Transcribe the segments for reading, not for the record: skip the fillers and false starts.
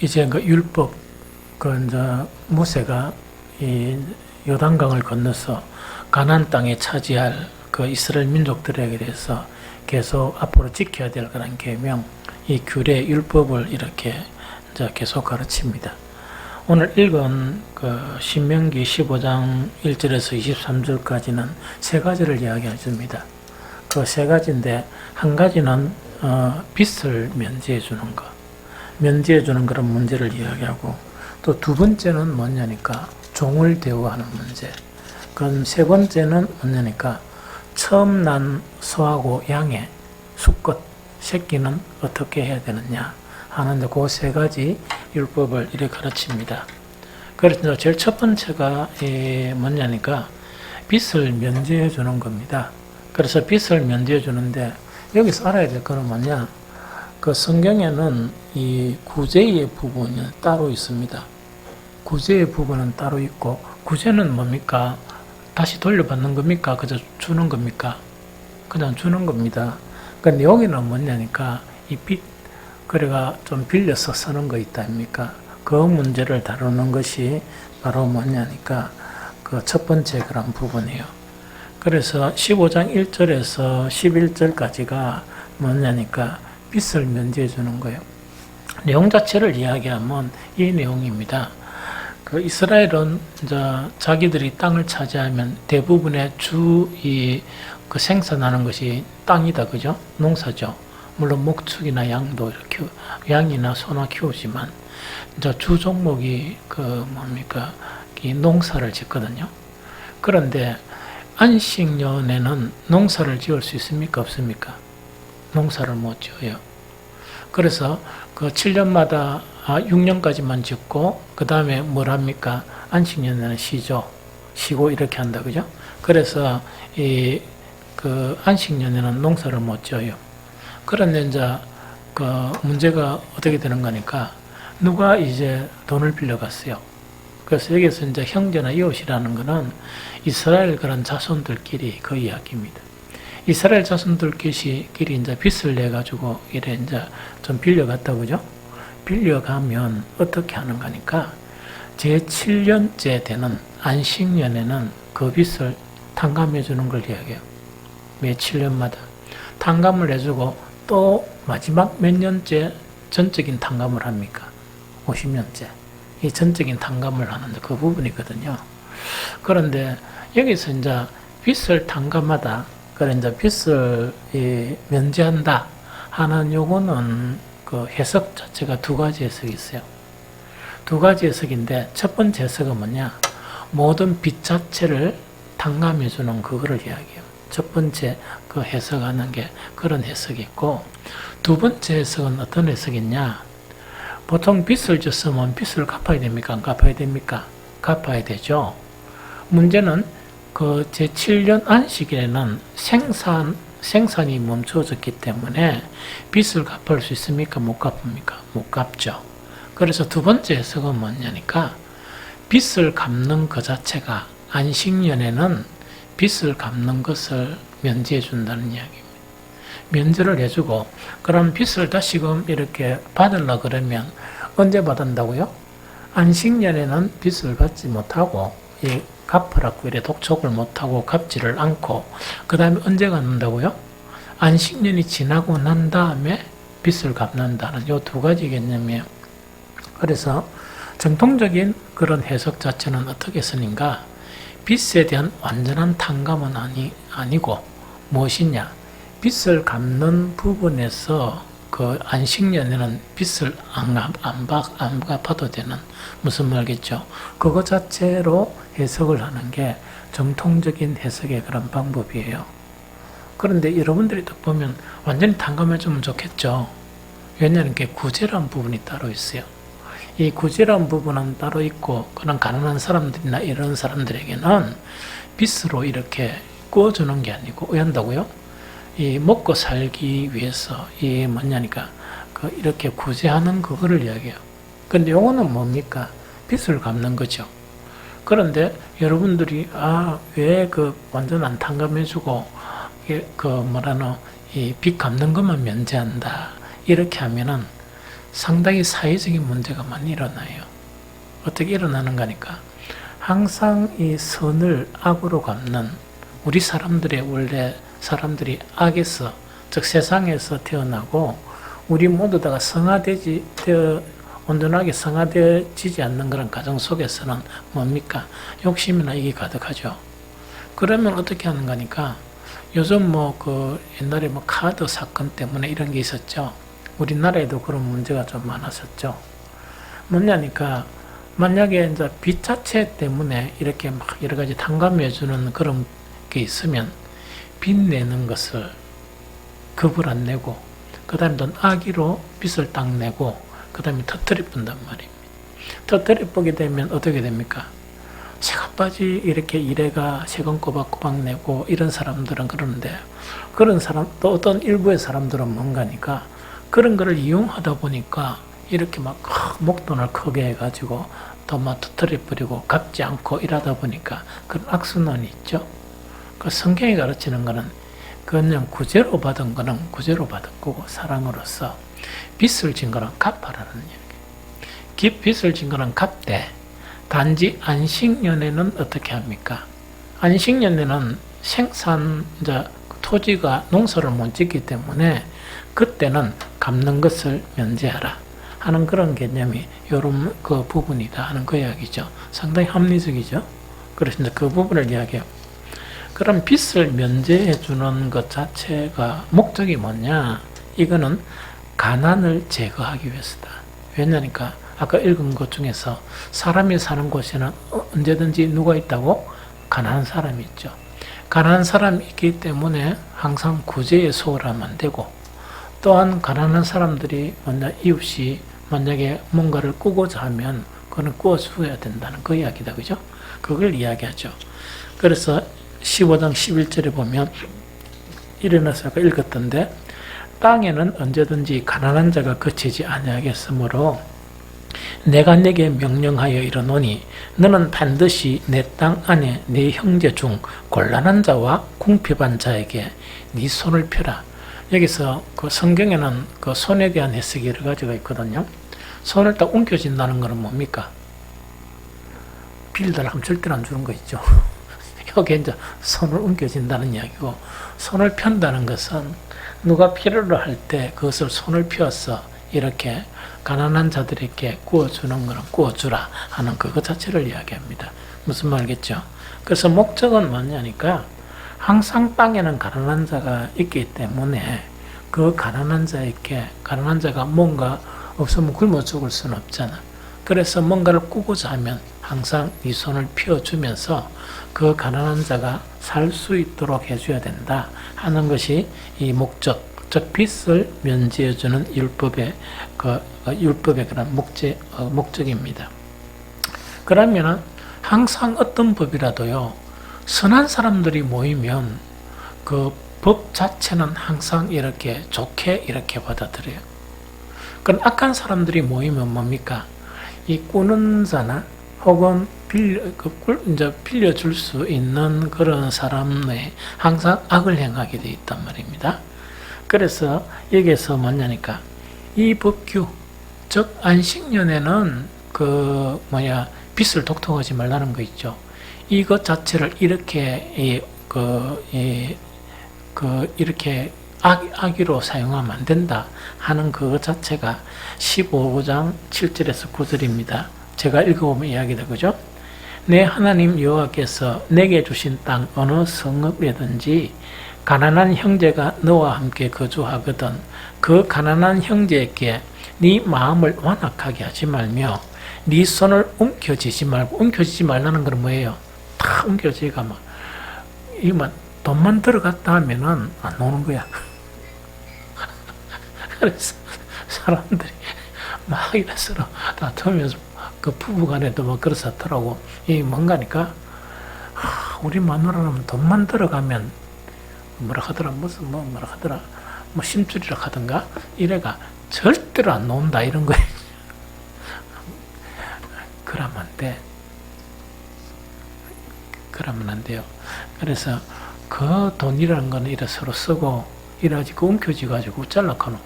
이제 그 율법, 이제 모세가 이 요단강을 건너서 가나안 땅에 차지할 그 이스라엘 민족들에게 대해서 계속 앞으로 지켜야 될 그런 계명, 이 규례, 율법을 이렇게 이제 계속 가르칩니다. 오늘 읽은 그 신명기 15장 1절에서 23절까지는 세 가지를 이야기해 줍니다. 그 세 가지인데, 한 가지는 빚을 면제해 주는 것, 면제해 주는 그런 문제를 이야기하고, 또 두 번째는 뭐냐니까 종을 대우하는 문제. 그럼 세 번째는 뭐냐니까 처음 난 소하고 양의 수컷 새끼는 어떻게 해야 되느냐 하는 그 세 가지 율법을 이렇게 가르칩니다. 그래서 제일 첫 번째가 뭐냐니까 빚을 면제해 주는 겁니다. 그래서 빚을 면제해 주는데, 여기서 알아야 될 거는 뭐냐, 그 성경에는 이 구제의 부분이 따로 있습니다. 구제의 부분은 따로 있고, 구제는 뭡니까? 다시 돌려받는 겁니까? 그저 주는 겁니까? 그냥 주는 겁니다. 근데 여기는 뭐냐니까 이 빚, 그래가 좀 빌려서 쓰는 거 있다 아닙니까? 그 문제를 다루는 것이 바로 뭐냐니까 그 첫 번째 그런 부분이에요. 그래서 15장 1절에서 11절까지가 뭐냐니까 빚을 면제해 주는 거예요. 내용 자체를 이야기하면 이 내용입니다. 그 이스라엘은 이제 자기들이 땅을 차지하면 대부분의 그 생산하는 것이 땅이다, 그죠? 농사죠. 물론 목축이나 양도 이렇게 양이나 소나 키우지만 이제 주 종목이 이 농사를 짓거든요. 그런데 안식년에는 농사를 지을 수 있습니까? 없습니까? 농사를 못 지어요. 그래서 그 7년마다 6년까지만 짓고, 그 다음에 뭘 합니까? 안식년에는 쉬고 이렇게 한다, 그죠? 그래서 그 안식년에는 농사를 못 지어요. 그런데 이제 그 문제가 어떻게 되는 거니까, 누가 이제 돈을 빌려갔어요. 그래서 여기서 이제 형제나 이웃이라는 거는 이스라엘 그런 자손들끼리 그 이야기입니다. 이스라엘 자손들끼리 이제 빚을 내가지고 이래 이제 좀 빌려갔다, 그죠? 빌려가면 어떻게 하는 거니까, 제 7년째 되는 안식년에는 그 빚을 탕감해 주는 걸 이야기해요. 매 7년마다 탕감을 해주고, 또 마지막 몇 년째 전적인 탕감을 합니까? 50년째. 이 전적인 탕감을 하는데 그 부분이거든요. 그런데 여기서 이제 빚을 탕감하다, 그래 이제 빚을 면제한다 하는 요거는 그 해석 자체가 두 가지 해석이 있어요. 두 가지 해석인데, 첫 번째 해석은 뭐냐, 모든 빚 자체를 탕감해 주는 그거를 이야기해요. 첫 번째 그 해석하는 게 그런 해석이 있고, 두 번째 해석은 어떤 해석이냐, 보통 빚을 졌으면 빚을 갚아야 됩니까? 안 갚아야 됩니까? 갚아야 되죠. 문제는 그 제7년 안식일에는 생산이 멈춰졌기 때문에 빚을 갚을 수 있습니까? 못 갚습니까? 못 갚죠. 그래서 두 번째 해석은 뭐냐니까, 빚을 갚는 그 자체가 안식년에는 빚을 갚는 것을 면제해 준다는 이야기입니다. 면제를 해주고, 그럼 빚을 다시금 이렇게 받으려 그러면 언제 받는다고요? 안식년에는 빚을 받지 못하고, 갚으라고 이래 독촉을 못하고 갚지를 않고, 그 다음에 언제 갚는다고요? 안식년이 지나고 난 다음에 빚을 갚는다는 요 두 가지 개념이에요. 그래서 정통적인 그런 해석 자체는 어떻게 쓰는가, 빚에 대한 완전한 탕감은 아니고 무엇이냐, 빚을 갚는 부분에서 그 안식년에는 빚을 안 갚아도 되는, 무슨 말겠죠? 그거 자체로 해석을 하는 게 정통적인 해석의 그런 방법이에요. 그런데 여러분들이 딱 보면 완전히 탕감해주면 좋겠죠. 왜냐하면 이게 구제라는 부분이 따로 있어요. 이 구제라는 부분은 따로 있고, 그런 가난한 사람들이나 이런 사람들에게는 빚으로 이렇게 구워주는 게 아니고, 왜 한다고요? 이 먹고 살기 위해서 뭐냐니까 이렇게 구제하는 그거를 이야기해요. 근데 요거는 뭡니까? 빚을 갚는 거죠. 그런데 여러분들이 왜 완전 안 탕감해주고 이 빚 갚는 것만 면제한다 이렇게 하면은 상당히 사회적인 문제가 많이 일어나요. 어떻게 일어나는 거니까 항상 이 선을 악으로 갚는 우리 사람들의 원래 사람들이 악에서 즉 세상에서 태어나고 우리 모두 다가 온전하게 성화되지 않는 그런 가정 속에서는 뭡니까? 욕심이나 이게 가득하죠. 그러면 어떻게 하는 거니까 요즘 옛날에 카드 사건 때문에 이런 게 있었죠. 우리나라에도 그런 문제가 좀 많았었죠. 뭐냐니까 만약에 이제 빚 자체 때문에 이렇게 막 여러 가지 탕감해주는 그런 게 있으면 빚 내는 것을 겁을 안 내고 그 다음에 넌 악의로 빚을 딱 내고 그 다음에 터뜨려 본단 말입니다. 터뜨려 보게 되면 어떻게 됩니까? 새까빠지 이렇게 일해가 세금 꼬박꼬박 내고 이런 사람들은 그러는데 그런 사람 또 어떤 일부의 사람들은 뭔가니까 그런 거를 이용하다 보니까 이렇게 막 목돈을 크게 해가지고 더 막 터뜨려 버리고 갚지 않고 이러다 보니까 그런 악순환이 있죠. 그 성경이 가르치는 거는 그냥 구제로 받은 거는 구제로 받은 거고 사랑으로서 빚을 진 거는 갚아라는 얘기. 빚을 진 거는 갚되 단지 안식년에는 어떻게 합니까? 안식년에는 생산자 토지가 농사를 못 짓기 때문에 그때는 갚는 것을 면제하라 하는 그런 개념이 이런 그 부분이다 하는 그 이야기죠. 상당히 합리적이죠. 그래서 이제 그 부분을 이야기해요. 그럼 빚을 면제해 주는 것 자체가 목적이 뭐냐? 이거는 가난을 제거하기 위해서다. 왜냐니까 아까 읽은 것 중에서 사람이 사는 곳에는 언제든지 누가 있다고? 가난한 사람이 있죠. 가난한 사람이 있기 때문에 항상 구제에 소홀하면 안 되고 또한 가난한 사람들이 이웃이 만약에 뭔가를 꾸고자 하면 그거는 꾸어줘야 된다는 그 이야기다. 그죠? 그걸 이야기하죠. 그래서 15장 11절에 보면 일어나서 아까 읽었던데 땅에는 언제든지 가난한 자가 거치지 아니하겠으므로 내가 내게 명령하여 이르노니 너는 반드시 내 땅 안에 네 형제 중 곤란한 자와 궁핍한 자에게 네 손을 펴라. 여기서 그 성경에는 그 손에 대한 해석이 여러 가지가 있거든요. 손을 딱 움켜쥔다는 것은 뭡니까? 빌려달라고 하면 절대로 안 주는 거 있죠. 여기 이제 손을 움켜쥔다는 이야기고 손을 편다는 것은 누가 필요로 할 때 그것을 손을 펴서 이렇게 가난한 자들에게 구워주는 거는 구워주라 하는 그것 자체를 이야기합니다. 무슨 말겠죠? 그래서 목적은 뭐냐니까 항상 땅에는 가난한 자가 있기 때문에 그 가난한 자가 뭔가 없으면 굶어 죽을 수는 없잖아. 그래서 뭔가를 꾸고자 하면 항상 네 손을 펴주면서 그 가난한 자가 살 수 있도록 해줘야 된다 하는 것이 이 목적, 즉 빚을 면제해주는 율법의 그런 목적입니다. 그러면은 항상 어떤 법이라도요 선한 사람들이 모이면 그 법 자체는 항상 이렇게 좋게 이렇게 받아들여요. 그럼 악한 사람들이 모이면 뭡니까? 이 꾸는 자나 혹은 빌려줄 수 있는 그런 사람에 항상 악을 행하게 되어 있단 말입니다. 그래서 여기에서 뭐냐니까 이 법규, 즉 안식년에는 빚을 독통하지 말라는 거 있죠. 이것 자체를 이렇게 이렇게 악의로 사용하면 안 된다 하는 그것 자체가 15장 7절에서 9절입니다. 제가 읽어보면 이야기다. 그죠? 내 하나님 여호와께서 내게 주신 땅 어느 성읍이든지 가난한 형제가 너와 함께 거주하거든 그 가난한 형제에게 네 마음을 완악하게 하지 말며 네 손을 움켜쥐지 말고, 움켜쥐지 말라는 건 뭐예요? 다 움켜쥐가 이만 돈만 들어갔다 하면은 안 노는 거야. 그래서 사람들이 막 이래서 다투면서 그 부부간에도 뭐 그렇다더라고. 이 뭔가니까 우리 마누라는 돈만 들어가면 뭐라 하더라, 뭐라 하더라, 뭐 심줄이라 하던가 이래가 절대로 안 놓는다 이런 거예요. 그러면 안 돼. 그러면 안 돼요. 그래서 그 돈이라는 거는 이래 서로 쓰고 이래가지고 움켜쥐가지고 잘라가노.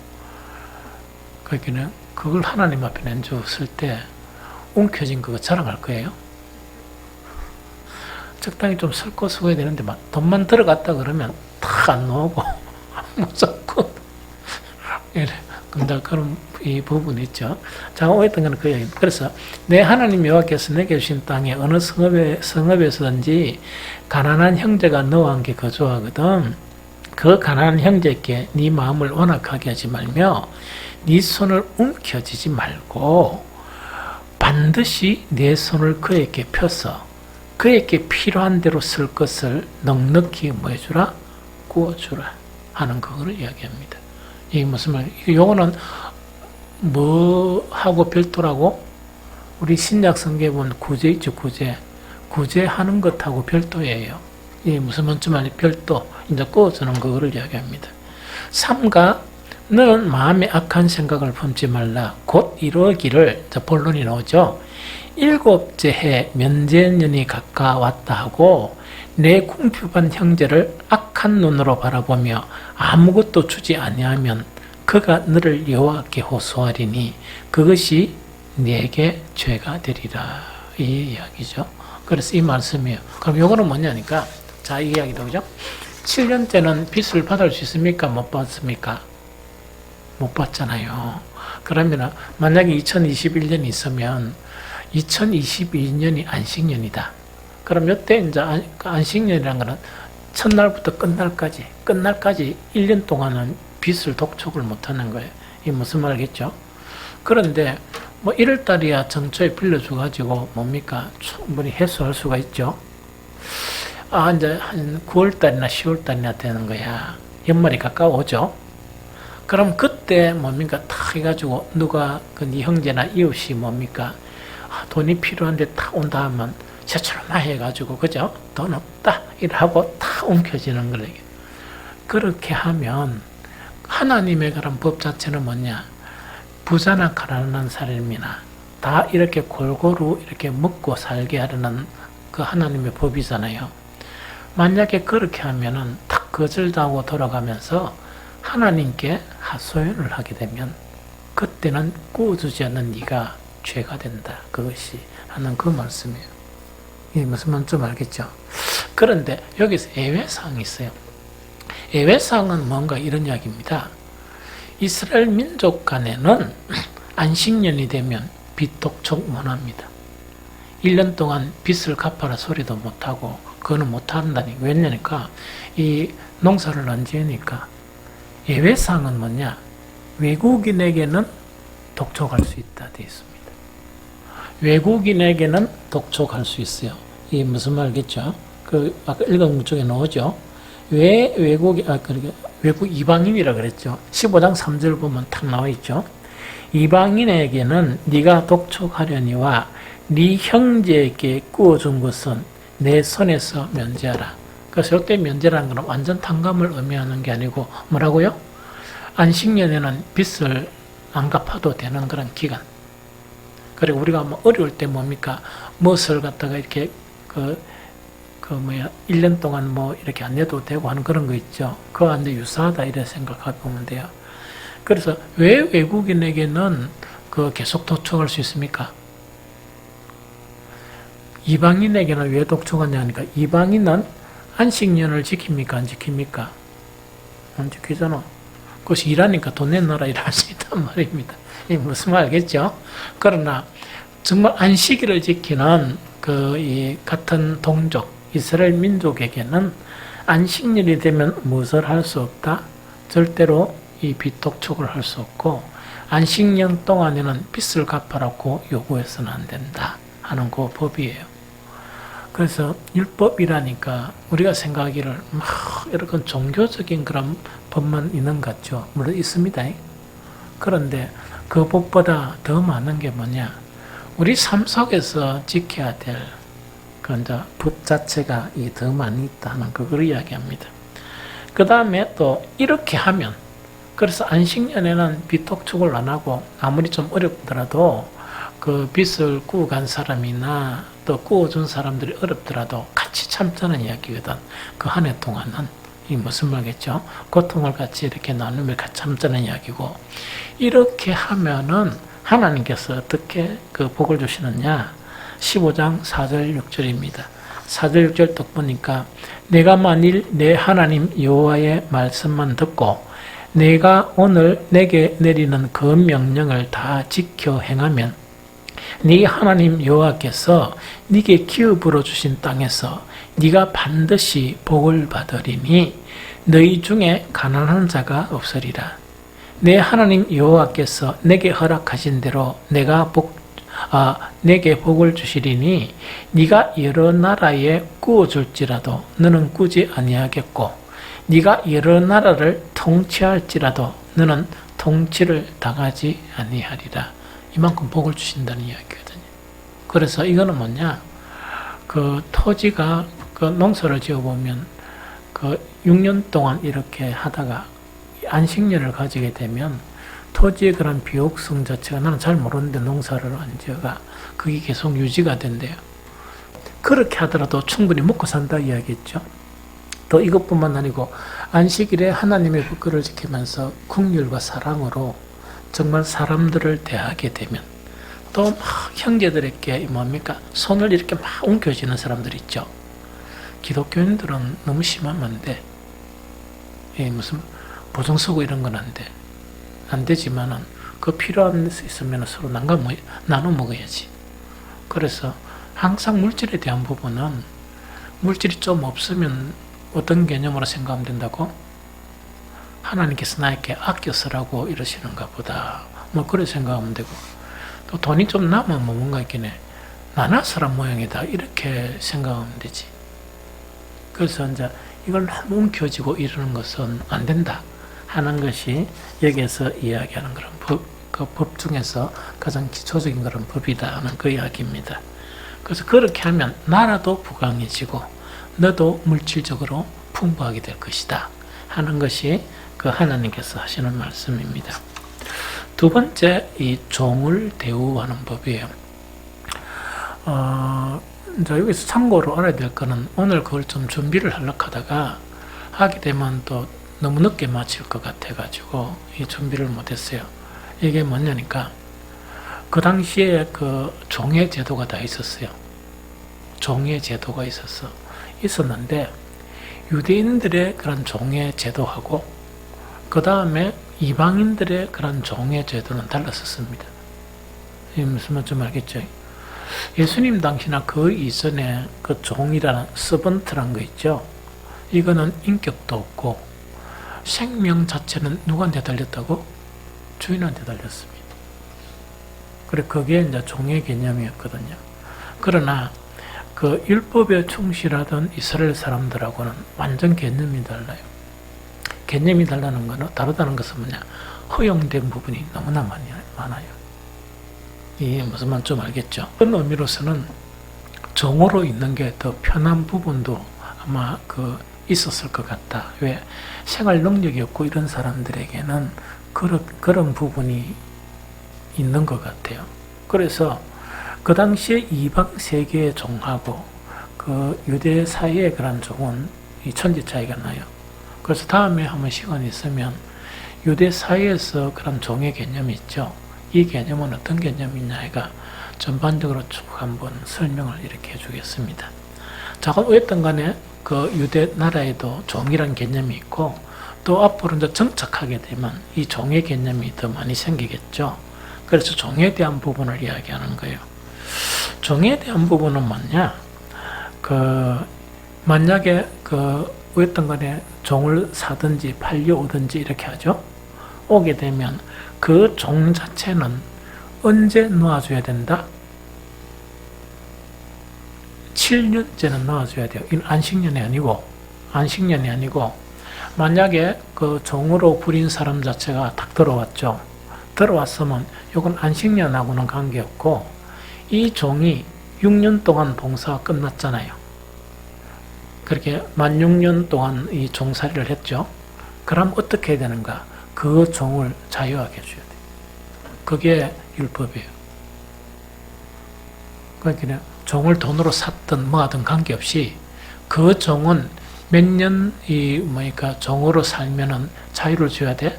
그러니까 그걸 하나님 앞에 내줬을 때 움켜진 그거 자랑할 거예요? 적당히 좀 쓸고 쓰고야 되는데 막 돈만 들어갔다 그러면 다 안 나오고 무섭고 이래. 근데 그런 이 부분이 있죠. 자, 오했던 거는 그 얘기입니다. 그래서 내 하나님 여호와께서 내게 주신 땅에 어느 성읍에서든지 가난한 형제가 너와 함께 거주하거든 그 가난한 형제께 네 마음을 완악하게 하지 말며 네 손을 움켜쥐지 말고 반드시 내 손을 그에게 펴서 그에게 필요한 대로 쓸 것을 넉넉히 뭐 해주라? 구워주라 하는 그거를 이야기합니다. 이게 무슨 말? 요거는 뭐하고 별도라고? 우리 신약 성경에 보면 구제 있죠, 구제. 구제하는 것하고 별도예요. 이게 무슨 말인지 별도. 이제 구워주는 그거를 이야기합니다. 삼가 너는 마음에 악한 생각을 품지 말라. 곧 이루기를, 본론이 나오죠. 일곱째 해 면제년이 가까웠다 하고 내 궁핍한 형제를 악한 눈으로 바라보며 아무것도 주지 아니하면 그가 너를 여호와께 호소하리니 그것이 네게 죄가 되리라. 이 이야기죠. 그래서 이 말씀이에요. 그럼 요거는 뭐냐니까 자, 이 이야기도 그죠? 7년째는 빚을 받을 수 있습니까? 못 받습니까? 못 받잖아요. 그러면 만약에 2021년이 있으면 2022년이 안식년이다. 그럼 이때 이제 안식년이라는 거는 첫날부터 끝날까지 1년 동안은 빚을 독촉을 못하는 거예요. 이게 무슨 말이겠죠? 그런데 뭐 1월달이야 정초에 빌려줘가지고 뭡니까? 충분히 해소할 수가 있죠. 아, 이제 한 9월달이나 10월달이나 되는 거야. 연말이 가까워오죠. 그럼 그때 뭡니까? 탁 해가지고 누가 네 형제나 이웃이 뭡니까? 돈이 필요한데 탁 온다 하면 저처럼 해가지고 그죠? 돈 없다 이러고 탁 움켜지는 거예요. 그렇게 하면 하나님의 그런 법 자체는 뭐냐? 부자나 가난한 사람이나 다 이렇게 골고루 이렇게 먹고 살게 하려는 그 하나님의 법이잖아요. 만약에 그렇게 하면은 탁 거절당하고 돌아가면서 하나님께 하소연을 하게 되면 그때는 구워주지 않는 네가 죄가 된다. 그것이 하는 그 말씀이에요. 이게 무슨 말인지 좀 알겠죠? 그런데 여기서 예외사항이 있어요. 예외사항은 뭔가 이런 이야기입니다. 이스라엘 민족 간에는 안식년이 되면 빚 독촉 못합니다. 1년 동안 빚을 갚아라 소리도 못하고 그거는 못한다니. 왜냐니까 이 농사를 안 지으니까. 예외사항은 뭐냐? 외국인에게는 독촉할 수 있다 되어 있습니다. 외국인에게는 독촉할 수 있어요. 이게 무슨 말이겠죠? 그 아까 읽은 문 쪽에 나오죠. 왜 외국 이방인이라 그랬죠. 15장 3절 보면 탁 나와 있죠. 이방인에게는 네가 독촉하려니와 네 형제에게 구워준 것은 내 손에서 면제하라. 그래서 이때 면제라는 건 완전 탕감을 의미하는 게 아니고 뭐라고요? 안식년에는 빚을 안 갚아도 되는 그런 기간. 그리고 우리가 뭐 어려울 때 뭡니까? 무엇을 갖다가 이렇게 1년 동안 뭐 이렇게 안 내도 되고 하는 그런 거 있죠. 그거 완전 유사하다 이렇게 생각하고 보면 돼요. 그래서 왜 외국인에게는 계속 독촉할 수 있습니까? 이방인에게는 왜 독촉하냐 하니까 이방인은 안식년을 지킵니까? 안 지킵니까? 안 지키잖아. 그것이 일하니까 돈 내놔라 일할 수 있단 말입니다. 이게 무슨 말 알겠죠? 그러나 정말 안식일을 지키는 이 같은 동족 이스라엘 민족에게는 안식일이 되면 무엇을 할 수 없다? 절대로 이 빚 독촉을 할 수 없고 안식년 동안에는 빚을 갚아라고 요구해서는 안 된다 하는 그 법이에요. 그래서 율법이라니까 우리가 생각하기를 막 이렇게 종교적인 그런 법만 있는 것 같죠. 물론 있습니다. 그런데 그 법보다 더 많은 게 뭐냐? 우리 삶 속에서 지켜야 될 법 자체가 더 많이 있다는 그걸 이야기합니다. 그 다음에 또 이렇게 하면 그래서 안식년에는 빚 독촉을 안 하고 아무리 좀 어렵더라도 그 빚을 구워간 사람이나 또 구워준 사람들이 어렵더라도 같이 참자는 이야기거든. 그 한 해 동안은 이 무슨 말겠죠? 고통을 같이 이렇게 나누며 같이 참자는 이야기고, 이렇게 하면은 하나님께서 어떻게 그 복을 주시느냐? 15장 4절 6절입니다. 4절 6절 딱 보니까 내가 만일 내 하나님 여호와의 말씀만 듣고 내가 오늘 내게 내리는 그 명령을 다 지켜 행하면 네 하나님 여호와께서 네게 기업으로 주신 땅에서 네가 반드시 복을 받으리니 너희 중에 가난한 자가 없으리라. 내 하나님 여호와께서 내게 허락하신 대로 내게 복을 주시리니 네가 여러 나라에 구워줄지라도 너는 꾸지 아니하겠고 네가 여러 나라를 통치할지라도 너는 통치를 당하지 아니하리라. 이만큼 복을 주신다는 이야기거든요. 그래서 이거는 뭐냐? 그 토지가 그 농사를 지어보면 그 6년 동안 이렇게 하다가 안식년을 가지게 되면 토지의 그런 비옥성 자체가 나는 잘 모르는데 농사를 안 지어가 그게 계속 유지가 된대요. 그렇게 하더라도 충분히 먹고 산다 이야기했죠. 또 이것뿐만 아니고 안식일에 하나님의 법궤를 지키면서 긍휼과 사랑으로 정말 사람들을 대하게 되면 또 막 형제들에게 뭡니까? 손을 이렇게 막 웅켜쥐는 사람들 있죠. 기독교인들은 너무 심하면 무슨 보증 서고 이런 건 안 되지만은 그 필요한 데 있으면 서로 나눠 먹어야지. 그래서 항상 물질에 대한 부분은 물질이 좀 없으면 어떤 개념으로 생각하면 된다고? 하나님께서 나에게 아껴 쓰라고 이러시는가 보다. 뭐 그렇게 생각하면 되고 또 돈이 좀 남으면 뭔가 있긴 나눠서란 모양이다 이렇게 생각하면 되지. 그래서 이제 이걸 너무 움켜쥐고 이러는 것은 안 된다 하는 것이 여기에서 이야기하는 그런 그 법 중에서 가장 기초적인 그런 법이다 하는 그 이야기입니다. 그래서 그렇게 하면 나라도 부강해지고 너도 물질적으로 풍부하게 될 것이다 하는 것이 그 하나님께서 하시는 말씀입니다. 두 번째, 이 종을 대우하는 법이에요. 이제 여기서 참고로 알아야 될 거는 오늘 그걸 좀 준비를 하려고 하다가 하게 되면 또 너무 늦게 마칠 것 같아가지고 이 준비를 못했어요. 이게 뭐냐니까 그 당시에 그 종의 제도가 다 있었어요. 종의 제도가 있었는데 유대인들의 그런 종의 제도하고 그 다음에 이방인들의 그런 종의 제도는 달랐었습니다. 무슨 말 좀 알겠죠? 예수님 당시나 그 이전에 그 종이라는 서번트란 거 있죠. 이거는 인격도 없고 생명 자체는 누구한테 달렸다고? 주인한테 달렸습니다. 그래 그게 이제 종의 개념이었거든요. 그러나 그 율법에 충실하던 이스라엘 사람들하고는 완전 개념이 달라요. 개념이 다르다는 것은 뭐냐? 허용된 부분이 너무나 많아요. 이게 무슨 말 좀 알겠죠? 그런 의미로서는 종으로 있는 게 더 편한 부분도 아마 있었을 것 같다. 왜? 생활 능력이 없고 이런 사람들에게는 그런 부분이 있는 것 같아요. 그래서 그 당시에 이방 세계의 종하고 그 유대 사이의 그런 종은 이 천지 차이가 나요. 그래서 다음에 한번 시간이 있으면 유대 사이에서 그런 종의 개념이 있죠. 이 개념은 어떤 개념이냐가 전반적으로 쭉 한번 설명을 이렇게 해주겠습니다. 자, 어쨌든 간에 그 유대 나라에도 종이란 개념이 있고 또 앞으로 이제 정착하게 되면 이 종의 개념이 더 많이 생기겠죠. 그래서 종에 대한 부분을 이야기하는 거예요. 종에 대한 부분은 뭐냐? 만약에 어떤 간에 종을 사든지 팔려오든지 이렇게 하죠. 오게 되면 그 종 자체는 언제 놓아줘야 된다? 7년째는 놓아줘야 돼요. 이건 안식년이 아니고 만약에 그 종으로 부린 사람 자체가 딱 들어왔으면 이건 안식년하고는 관계없고 이 종이 6년 동안 봉사가 끝났잖아요. 그렇게 만 6년 동안 이 종살이를 했죠. 그럼 어떻게 해야 되는가? 그 종을 자유하게 해줘야 돼요. 그게 율법이에요. 그러니까 종을 돈으로 샀든 뭐하든 관계없이 그 종은 몇 년 뭐니까 종으로 살면은 자유를 줘야 돼?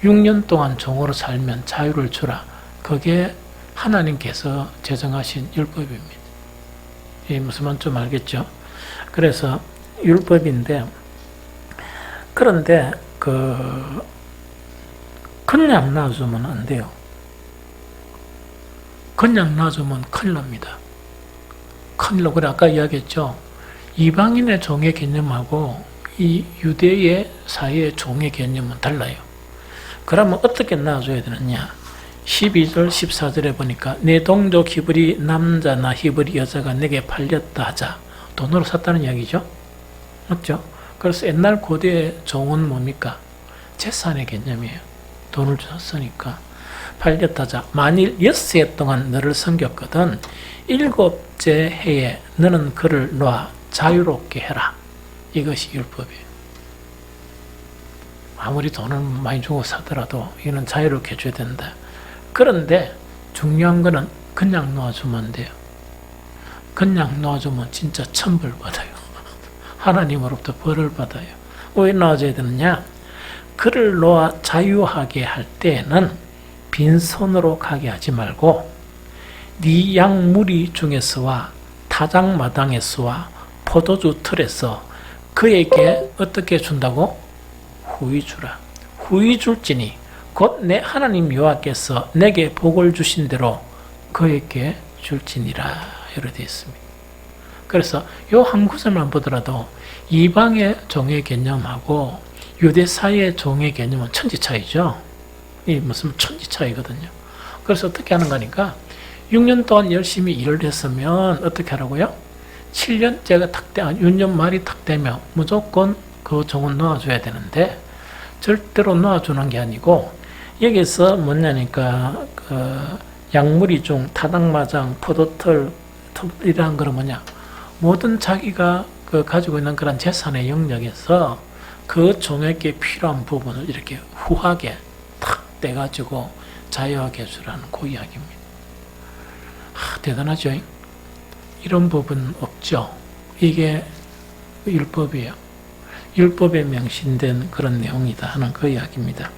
6년 동안 종으로 살면 자유를 주라. 그게 하나님께서 제정하신 율법입니다. 이 무슨 말인지 좀 알겠죠? 그래서 율법인데, 그런데 그냥 놔주면 안 돼요. 그냥 놔주면 큰일 납니다. 큰일 나고, 그래 아까 이야기했죠. 이방인의 종의 개념하고 이 유대의 사이의 종의 개념은 달라요. 그러면 어떻게 놔줘야 되느냐? 12절, 14절에 보니까 내 동족 히브리 남자나 히브리 여자가 내게 팔렸다 하자. 돈으로 샀다는 이야기죠. 맞죠? 그래서 옛날 고대의 종은 뭡니까? 재산의 개념이에요. 돈을 줬으니까. 팔렸다 하자. 만일 6해 동안 너를 섬겼거든 7째 해에 너는 그를 놔 자유롭게 해라. 이것이 율법이에요. 아무리 돈을 많이 주고 사더라도 이거는 자유롭게 해줘야 된다. 그런데 중요한 거는 그냥 놓아주면 안 돼요. 그냥 놓아주면 진짜 천벌 받아요. 하나님으로부터 벌을 받아요. 왜 놓아줘야 되느냐? 그를 놓아 자유하게 할 때는 빈손으로 가게 하지 말고 네 양무리 중에서와 타작마당에서와 포도주 틀에서 그에게 어떻게 준다고? 후히 주라. 후히 줄지니 곧 내 하나님 여호와께서 내게 복을 주신 대로 그에게 줄지니라. 이렇게 되어 있습니다. 그래서 요 한 구절만 보더라도 이방의 종의 개념하고 유대 사이의 종의 개념은 천지 차이죠. 이 무슨 천지 차이거든요. 그래서 어떻게 하는 거니까 6년 동안 열심히 일을 했으면 어떻게 하라고요? 7년째가 6년 말이 탁 되면 무조건 그 종은 놓아줘야 되는데 절대로 놓아주는 게 아니고 여기서 뭐냐니까 양무리 중 타당마장, 포도털 이라는 건 뭐냐? 모든 자기가 가지고 있는 그런 재산의 영역에서 그 종에게 필요한 부분을 이렇게 후하게 탁 떼가지고 자유하게 해주라는 그 이야기입니다. 대단하죠? 이런 부분 없죠? 이게 율법이에요. 율법에 명신된 그런 내용이다 하는 그 이야기입니다.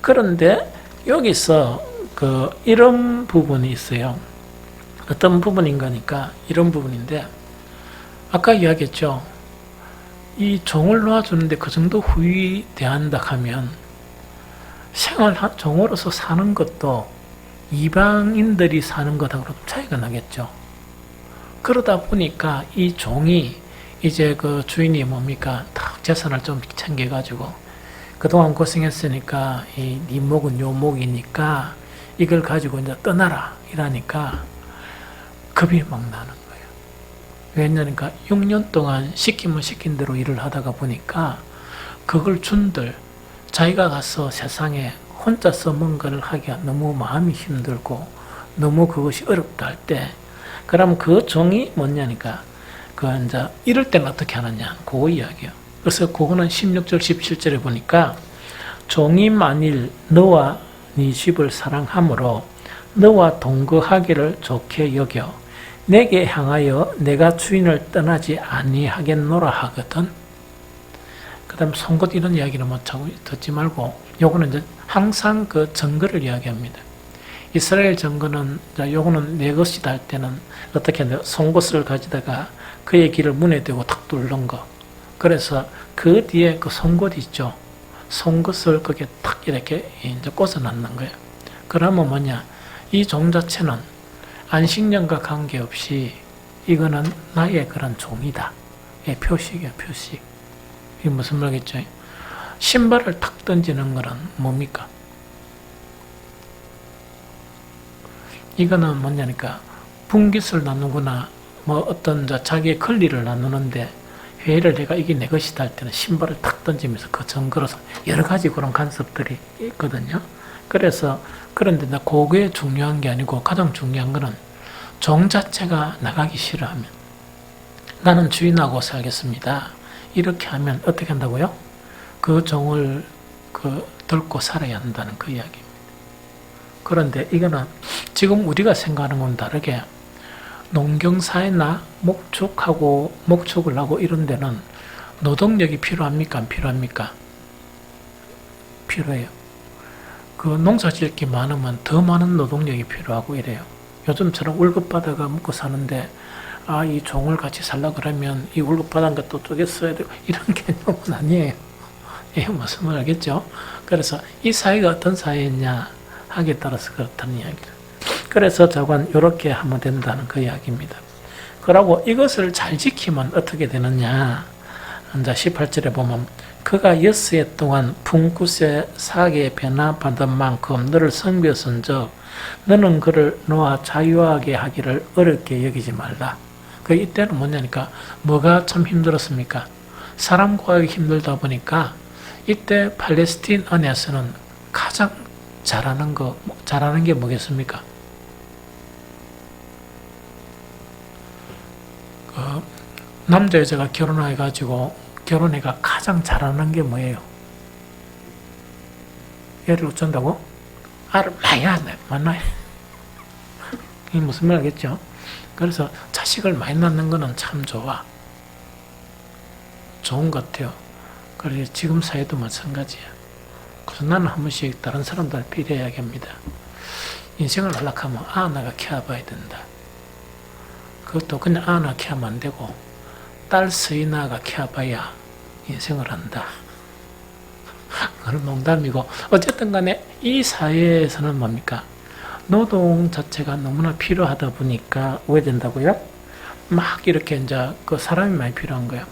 그런데 여기서 이런 부분이 있어요. 어떤 부분인가니까 이런 부분인데 아까 이야기했죠. 이 종을 놓아주는데 그 정도 후히 대한다 하면 종으로서 사는 것도 이방인들이 사는 것하고 좀 차이가 나겠죠. 그러다 보니까 이 종이 이제 그 주인이 뭡니까? 딱 재산을 좀 챙겨가지고 그동안 고생했으니까 네 목은 요 목이니까 이걸 가지고 이제 떠나라 이러니까 겁이 막 나는 거예요. 왜냐니까 6년 동안 시키면 시킨 대로 일을 하다가 보니까 그걸 준들 자기가 가서 세상에 혼자서 뭔가를 하기가 너무 마음이 힘들고 너무 그것이 어렵다 할 때 그럼 그 종이 뭐냐니까 이제 이럴 때는 어떻게 하느냐 그거 이야기예요. 그래서 그거는 16절 17절에 보니까 종이 만일 너와 네 집을 사랑함으로 너와 동거하기를 좋게 여겨 내게 향하여 내가 주인을 떠나지 아니하겠노라 하거든. 그 다음 송곳 이런 이야기는 못 하고 듣지 말고 요거는 이제 항상 그 증거를 이야기합니다. 이스라엘 증거는 요거는 내 것이다 할 때는 어떻게 하냐 송곳을 가지다가 그의 길을 문에 대고 탁 뚫는 거. 그래서 그 뒤에 그 송곳 있죠. 송곳을 거기에 탁 이렇게 이제 꽂아놨는 거예요. 그러면 뭐냐 이 종 자체는 안식년과 관계없이 이거는 나의 그런 종이다. 예, 표식이야 표식. 이게 무슨 말이겠죠? 신발을 탁 던지는 거는 뭡니까? 이거는 뭐냐니까 분깃을 나누거나 뭐 어떤 자기의 권리를 나누는데 회의를 내가 이게 내 것이다 할 때는 신발을 탁 던지면서 그 증거로서 여러 가지 그런 간섭들이 있거든요. 그래서 그런데 그게 중요한 게 아니고 가장 중요한 거는 종 자체가 나가기 싫어하면 나는 주인하고 살겠습니다. 이렇게 하면 어떻게 한다고요? 그 종을 들고 살아야 한다는 그 이야기입니다. 그런데 이거는 지금 우리가 생각하는 건 다르게 농경사회나 목축을 하고 이런 데는 노동력이 필요합니까? 안 필요합니까? 필요해요. 그 농사 지을 게 많으면 더 많은 노동력이 필요하고 이래요. 요즘처럼 월급 받아가 먹고 사는데 이 종을 같이 살라 그러면 이 월급 받은 것도 쪼개 써야 되고 이런 개념은 아니에요. 예, 무슨 말 알겠죠? 그래서 이 사회가 어떤 사회냐 하기에 따라서 그렇다는 이야기를. 그래서 저건 이렇게 하면 된다는 그 이야기입니다. 그러고 이것을 잘 지키면 어떻게 되느냐. 이제 18절에 보면 그가 엿새 동안 품굿에 사계에 변화받은 만큼 너를 섬겼은즉 너는 그를 놓아 자유하게 하기를 어렵게 여기지 말라. 그 이때는 뭐냐니까 뭐가 참 힘들었습니까? 사람 구하기 힘들다 보니까 이때 팔레스틴 안에서는 가장 잘하는 게 뭐겠습니까? 남자 여자가 결혼해가 가장 잘하는 게 뭐예요? 애를 어쩐다고? 알을 많이 낳아요. 이게 무슨 말 알겠죠? 그래서 자식을 많이 낳는 거는 참 좋은 것 같아요. 그래서 지금 사회도 마찬가지야. 그래서 나는 한 번씩 다른 사람들 비례 이야기합니다. 인생을 하려면 아나가 키워봐야 된다. 그것도 그냥 아나 키우면 안 되고 딸 서인아가 키워봐야 인생을 한다. 그런 농담이고 어쨌든 간에 이 사회에서는 뭡니까? 노동 자체가 너무나 필요하다 보니까 왜 된다고요? 막 이렇게 이제 그 사람이 많이 필요한 거예요.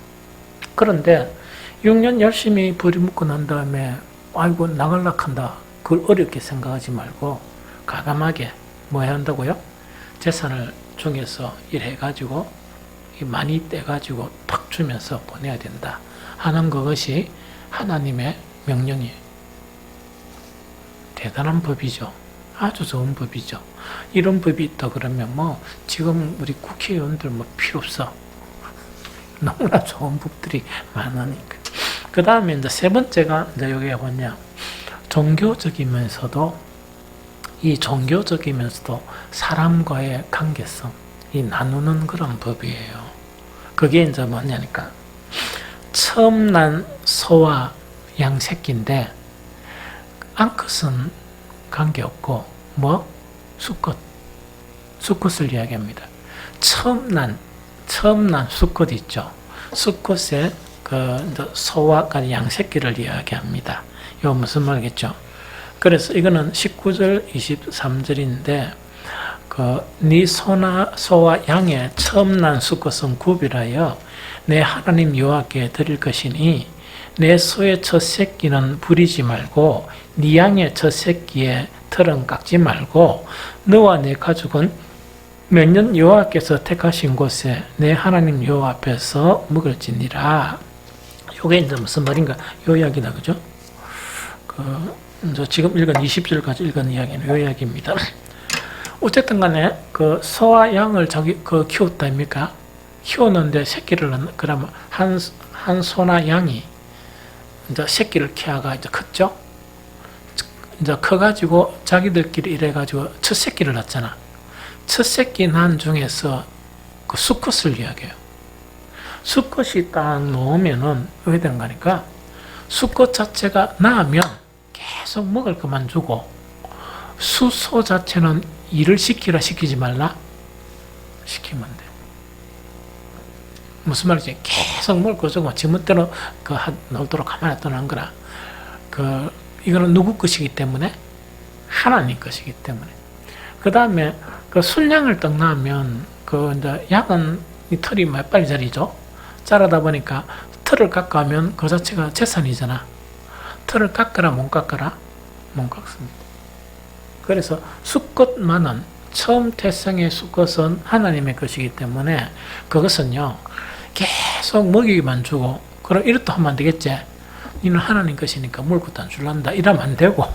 그런데 6년 열심히 버리먹고 난 다음에 아이고 나갈라 한다. 그걸 어렵게 생각하지 말고 과감하게 뭐 해야 한다고요? 재산을 중에서 일해가지고 많이 떼가지고 탁 주면서 보내야 된다 하는 그것이 하나님의 명령이에요. 대단한 법이죠. 아주 좋은 법이죠. 이런 법이 있다 그러면 뭐 지금 우리 국회의원들 뭐 필요 없어. 너무나 좋은 법들이 많으니까. 그 다음에 이제 세 번째가 이제 여기에 뭐냐, 종교적이면서도 사람과의 관계성, 이 나누는 그런 법이에요. 그게 이제 뭐냐니까, 처음 난 소와 양 새끼인데, 암컷은 관계없고, 수컷을 이야기합니다. 처음 난 수컷 있죠. 수컷의 소와 양 새끼를 이야기합니다. 이거 무슨 말이겠죠? 그래서 이거는 19절, 23절인데, 네 소와 양의 처음 난 수컷은 구별하여 내 하나님 여호와께 드릴 것이니 내 소의 첫 새끼는 부리지 말고 네 양의 첫 새끼의 털은 깎지 말고 너와 네 가족은 몇 년 여호와께서 택하신 곳에 내 하나님 여호와 앞에서 먹을지니라. 요게 이제 무슨 말인가? 요 이야기다, 그죠? 이제 지금 읽은 20절까지 읽은 이야기는 요 이야기입니다. 어쨌든 간에 소와 양을 키웠다입니까? 키웠는데 새끼를 그러면 한 소나 양이 이제 새끼를 키워가 이제 컸죠? 이제 커가지고 자기들끼리 이래가지고 첫 새끼를 낳잖아. 첫 새끼 난 중에서 수컷을 이야기해요. 수컷이 딱 놓으면은 왜 되는 거니까 수컷 자체가 낳으면 계속 먹을 것만 주고 수소 자체는 일을 시키지 말라? 시키면 돼. 무슨 말이지? 계속 먹을 거 주고 지멋대로 놀도록 가만히 놔두는 거라. 이거는 누구 것이기 때문에? 하나님 것이기 때문에. 그 다음에 순양을 딱 낳으면 이제 양은 이 털이 빨리 자리죠. 자라다 보니까 털을 깎아면 그 자체가 재산이잖아. 털을 깎아라 못 깎아라? 못 깎습니다. 그래서 수컷만은 처음 태생의 수컷은 하나님의 것이기 때문에 그것은요 계속 먹이기만 주고 그럼 이렇다 하면 안 되겠지. 이는 하나님 것이니까 먹을 것도 안 줄란다 이러면 안 되고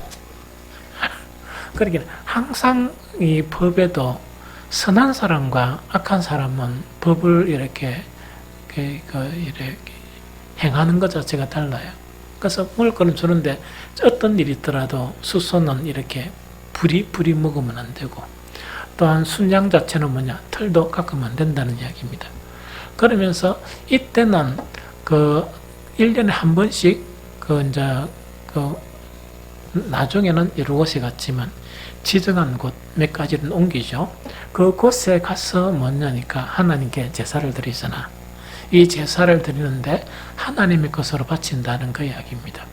그러니까 항상 이 법에도 선한 사람과 악한 사람은 법을 이렇게 행하는 것 자체가 달라요. 그래서 먹을 거는 주는데 어떤 일이 있더라도 수소는 이렇게 불이 먹으면 안 되고 또한 순양 자체는 털도 깎으면 안 된다는 이야기입니다. 그러면서 이때는 1년에 한 번씩 이제 나중에는 여러 곳에 갔지만 지정한 곳 몇 가지를 옮기죠. 그 곳에 가서 뭐냐니까 하나님께 제사를 드리잖아. 이 제사를 드리는데 하나님의 것으로 바친다는 그 이야기입니다.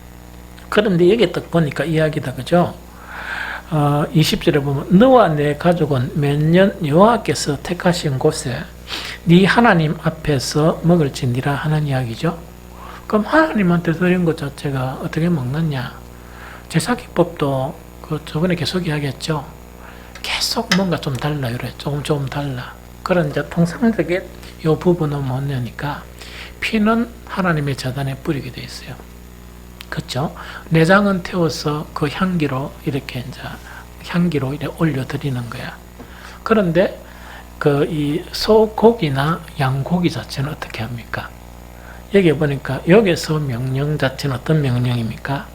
그런데 여기 딱 보니까 이야기다, 그죠? 20절에 보면 너와 내 가족은 매년 여호와께서 택하신 곳에 네 하나님 앞에서 먹을지니라 하는 이야기죠. 그럼 하나님한테 드린 것 자체가 어떻게 먹느냐? 제사기법도 저번에 계속 이야기했죠. 계속 뭔가 좀 달라 이래. 조금 달라. 그런 이제 통상적인 이 부분은 뭐냐니까 피는 하나님의 제단에 뿌리게 돼 있어요. 그렇죠? 내장은 태워서 그 향기로 이렇게 올려 드리는 거야. 그런데 이 소고기나 양고기 자체는 어떻게 합니까? 여기 보니까 여기서 명령 자체는 어떤 명령입니까?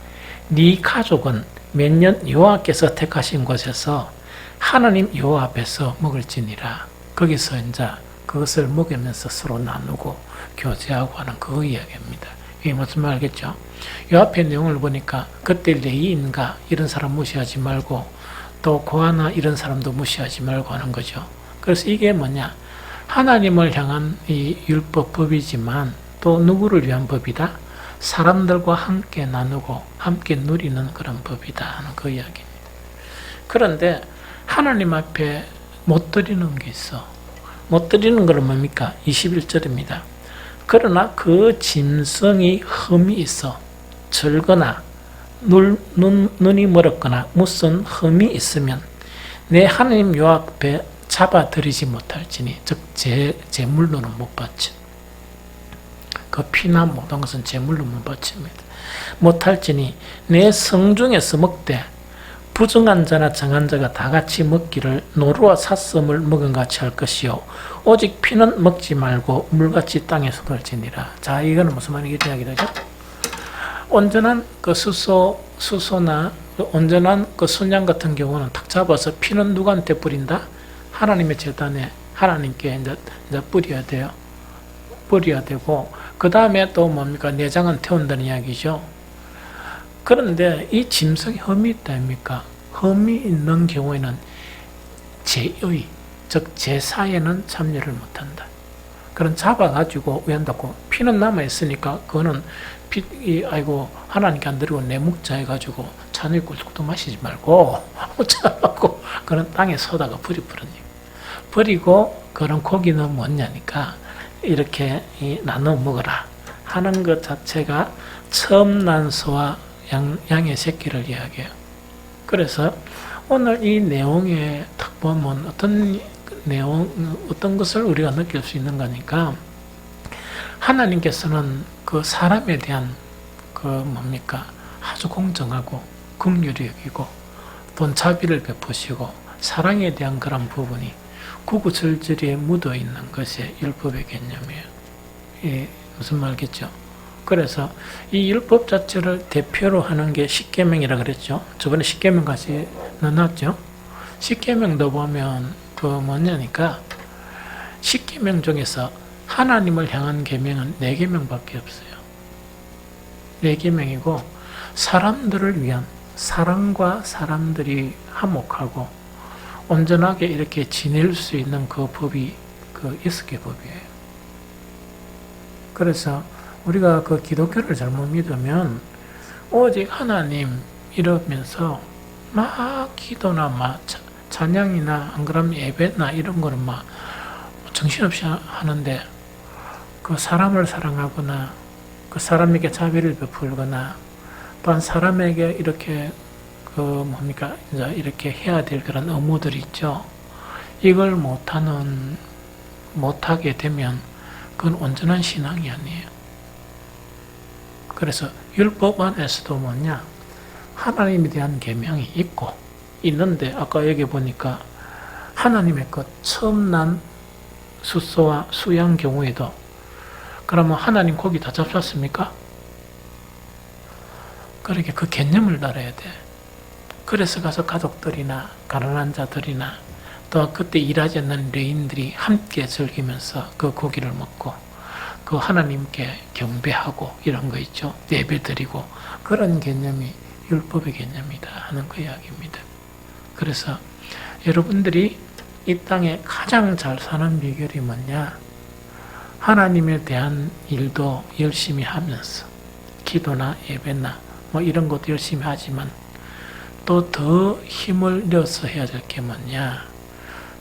네 가족은 몇 년 여호와께서 택하신 곳에서 하나님 여호와 앞에서 먹을지니라. 거기서 이제 그것을 먹으면서 서로 나누고 교제하고 하는 그 이야기입니다. 이게 무슨 말 알겠죠? 이 앞에 내용을 보니까 그때 레위인가 이런 사람 무시하지 말고 또 고아나 이런 사람도 무시하지 말고 하는 거죠. 그래서 이게 뭐냐? 하나님을 향한 이 율법 법이지만 또 누구를 위한 법이다? 사람들과 함께 나누고 함께 누리는 그런 법이다 하는 그 이야기입니다. 그런데 하나님 앞에 못 드리는 게 있어. 못 드리는 건 뭡니까? 21절입니다. 그러나 그 짐승이 흠이 있어 절거나 눈이 멀었거나 무슨 흠이 있으면 내 하나님 여호와 앞에 잡아들이지 못할지니 즉 제물로는 못 바쳐. 그 피나 모든 것은 제물로 못 바칩니다. 못할지니 내 성중에서 먹되 부정한 자나 정한 자가 다 같이 먹기를 노루와 삿섬을 먹은 같이 할 것이요 오직 피는 먹지 말고 물같이 땅에서 돌지니라. 자, 이거는 무슨 말이겠죠? 온전한 그 수소나 온전한 그 순양 같은 경우는 탁 잡아서 피는 누구한테 뿌린다? 하나님의 제단에 하나님께 이제 뿌려야 돼요. 뿌려야 되고 그 다음에 또 뭡니까? 내장은 태운다는 이야기죠. 그런데 이 짐승이 흠이 있다 아닙니까? 흠이 있는 경우에는 제의, 즉 제사에는 참여를 못한다. 그런 잡아가지고 왜 한다고? 피는 남아있으니까 그거는 하나님께 안 드리고 내 묵자 해가지고 잔을 꿀떡도 마시지 말고 잡아고 그런 땅에 서다가 버리고 그런 고기는 뭐냐니까 이렇게 나눠 먹어라 하는 것 자체가 처음 난 소와 양의 새끼를 이야기해요. 그래서 오늘 이 내용에 딱 보면 어떤 것을 우리가 느낄 수 있는 거니까 하나님께서는 그 사람에 대한 아주 공정하고 긍휼히 여기고 또 자비를 베푸시고 사랑에 대한 그런 부분이 구구절절히 묻어 있는 것이 율법의 개념이에요. 무슨 말겠죠? 그래서 이 율법 자체를 대표로 하는 게 십계명이라 그랬죠. 저번에 십계명까지 나눴죠. 십계명도 보면 뭐냐니까 십계명 중에서 하나님을 향한 계명은 4계명밖에 없어요. 4계명이고 사람들을 위한 사랑과 사람들이 화목하고 온전하게 이렇게 지낼 수 있는 그 법이 그 6개 법이에요. 그래서 우리가 그 기독교를 잘못 믿으면 오직 하나님 이러면서 막 기도나 막 찬양이나 안 그러면 예배나 이런 거를 막 정신없이 하는데 그 사람을 사랑하거나 그 사람에게 자비를 베풀거나 또한 사람에게 이렇게 이제 이렇게 해야 될 그런 의무들이 있죠. 이걸 못하게 되면 그건 온전한 신앙이 아니에요. 그래서 율법 안에서도 하나님에 대한 계명이 있는데 아까 여기 보니까 하나님의 것 처음 난 수소와 수양 경우에도 그러면 하나님 고기 다 잡혔습니까? 그렇게 그 개념을 알아야 돼. 그래서 가서 가족들이나 가난한 자들이나 또 그때 일하지 않는 레인들이 함께 즐기면서 그 고기를 먹고 그 하나님께 경배하고 이런 거 있죠. 예배드리고 그런 개념이 율법의 개념이다 하는 그 이야기입니다. 그래서 여러분들이 이 땅에 가장 잘 사는 비결이 뭐냐? 하나님에 대한 일도 열심히 하면서 기도나 예배나 뭐 이런 것도 열심히 하지만 또 더 힘을 내어서 해야 될 게 뭐냐?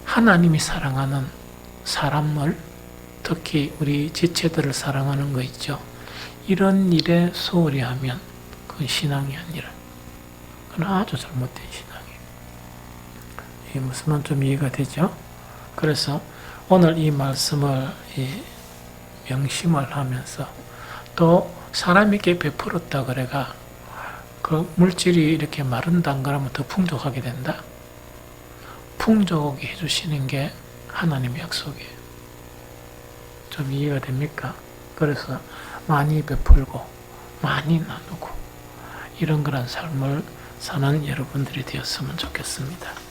하나님이 사랑하는 사람을 특히 우리 지체들을 사랑하는 거 있죠. 이런 일에 소홀히 하면 그건 신앙이 아니라 그건 아주 잘못된 신앙이에요. 이게 무슨 말 좀 이해가 되죠? 그래서 오늘 이 말씀을 명심을 하면서 또 사람에게 베풀었다 그래가 그 물질이 이렇게 마른다 그러면 더 풍족하게 된다. 풍족하게 해주시는 게 하나님의 약속이에요. 좀 이해가 됩니까? 그래서 많이 베풀고 많이 나누고 이런 그런 삶을 사는 여러분들이 되었으면 좋겠습니다.